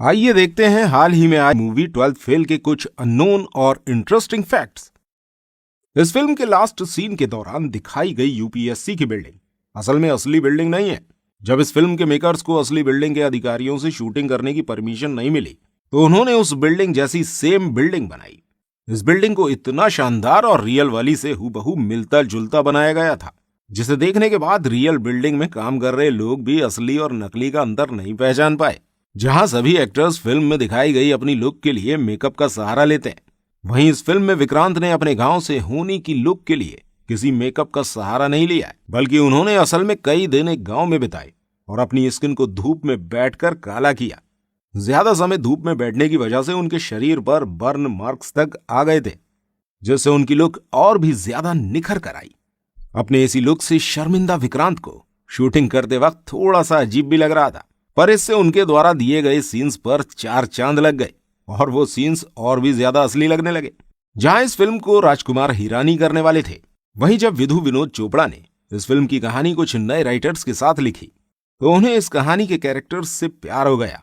आइए देखते हैं हाल ही में आई मूवी 12th फेल के कुछ अननोन और इंटरेस्टिंग फैक्ट्स। इस फिल्म के लास्ट सीन के दौरान दिखाई गई यूपीएससी की बिल्डिंग असल में असली बिल्डिंग नहीं है। जब इस फिल्म के मेकर्स को असली बिल्डिंग के अधिकारियों से शूटिंग करने की परमिशन नहीं मिली तो उन्होंने उस बिल्डिंग जैसी सेम बिल्डिंग बनाई। इस बिल्डिंग को इतना शानदार और रियल वाली से हूबहू मिलता जुलता बनाया गया था, जिसे देखने के बाद रियल बिल्डिंग में काम कर रहे लोग भी असली और नकली का अंतर नहीं पहचान पाए। जहां सभी एक्टर्स फिल्म में दिखाई गई अपनी लुक के लिए मेकअप का सहारा लेते हैं, वहीं इस फिल्म में विक्रांत ने अपने गांव से होनी की लुक के लिए किसी मेकअप का सहारा नहीं लिया है, बल्कि उन्होंने असल में कई दिन एक गांव में बिताए और अपनी स्किन को धूप में बैठकर काला किया। ज्यादा समय धूप में बैठने की वजह से उनके शरीर पर बर्न मार्क्स तक आ गए थे, जिससे उनकी लुक और भी ज्यादा निखर कर आई। अपने इसी लुक से शर्मिंदा विक्रांत को शूटिंग करते वक्त थोड़ा सा अजीब भी लग रहा था, पर इससे उनके द्वारा दिए गए सीन्स पर चार चांद लग गए और वो सीन्स और भी ज्यादा असली लगने लगे। जहां इस फिल्म को राजकुमार हिरानी करने वाले थे, वहीं जब विधु विनोद चोपड़ा ने इस फिल्म की कहानी कुछ नए राइटर्स के साथ लिखी तो उन्हें इस कहानी के कैरेक्टर्स से प्यार हो गया,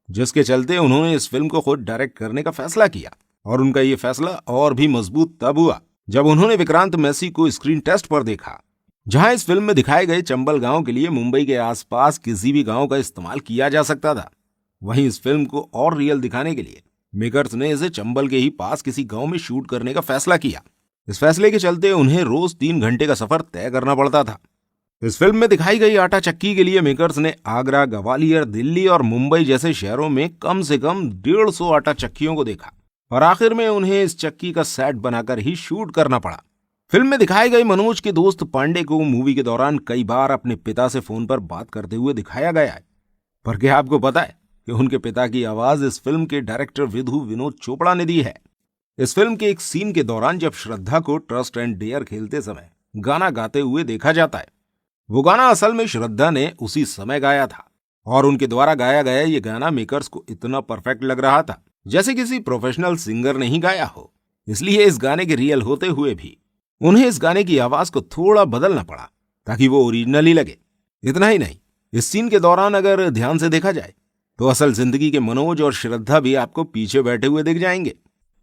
जिसके चलते उन्होंने इस फिल्म को खुद डायरेक्ट करने का फैसला किया। और उनका ये फैसला और भी मजबूत तब हुआ जब उन्होंने विक्रांत मैसी को स्क्रीन टेस्ट पर देखा, जहां इस फिल्म में दिखाए गए चंबल गांव के लिए मुंबई के आसपास किसी भी गांव का इस्तेमाल किया जा सकता था। वहीं इस फिल्म को और रियल दिखाने के लिए मेकर्स ने इसे चंबल के ही पास किसी गांव में शूट करने का फैसला किया। इस फैसले के चलते उन्हें रोज 3 घंटे का सफर तय करना पड़ता था। इस फिल्म में दिखाई गई आटा चक्की के लिए मेकर्स ने आगरा, ग्वालियर, दिल्ली और मुंबई जैसे शहरों में कम से कम 150 आटा चक्कियों को देखा और आखिर में उन्हें इस चक्की का सेट बनाकर ही शूट करना पड़ा। फिल्म में दिखाए गए मनोज के दोस्त पांडे को मूवी के दौरान कई बार अपने पिता से फोन पर बात करते हुए दिखाया गया है, पर क्या आपको पता है कि उनके पिता की आवाज इस फिल्म के डायरेक्टर विधु विनोद चोपड़ा ने दी है। इस फिल्म के एक सीन के दौरान जब श्रद्धा को ट्रस्ट एंड डेयर खेलते समय गाना गाते हुए देखा जाता है, वो गाना असल में श्रद्धा ने उसी समय गाया था और उनके द्वारा गाया गया ये गाना मेकर्स को इतना परफेक्ट लग रहा था जैसे किसी प्रोफेशनल सिंगर ने ही गाया हो। इसलिए इस गाने के रियल होते हुए भी उन्हें इस गाने की आवाज को थोड़ा बदलना पड़ा ताकि वो ओरिजिनल ही लगे। इतना ही नहीं, इस सीन के दौरान अगर ध्यान से देखा जाए तो असल जिंदगी के मनोज और श्रद्धा भी आपको पीछे बैठे हुए दिख जाएंगे।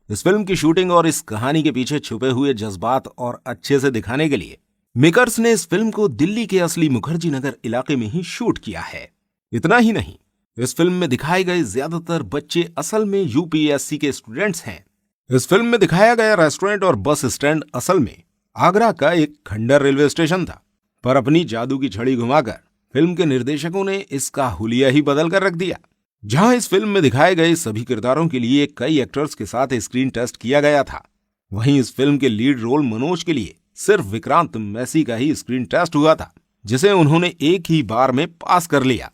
इस फिल्म की शूटिंग और इस कहानी के पीछे छुपे हुए जज्बात और अच्छे से दिखाने के लिए मेकर्स ने इस फिल्म को दिल्ली के असली मुखर्जी नगर इलाके में ही शूट किया है। इतना ही नहीं, इस फिल्म में दिखाए गए ज्यादातर बच्चे असल में यूपीएससी के स्टूडेंट्स हैं। इस फिल्म में दिखाया गया रेस्टोरेंट और बस स्टैंड असल में आगरा का एक खंडर रेलवे स्टेशन था, पर अपनी जादू की छड़ी घुमाकर फिल्म के निर्देशकों ने इसका हुलिया ही बदल कर रख दिया। जहां इस फिल्म में दिखाए गए सभी किरदारों के लिए कई एक्टर्स के साथ स्क्रीन टेस्ट किया गया था, वहीं इस फिल्म के लीड रोल मनोज के लिए सिर्फ विक्रांत मैसी का ही स्क्रीन टेस्ट हुआ था, जिसे उन्होंने एक ही बार में पास कर लिया।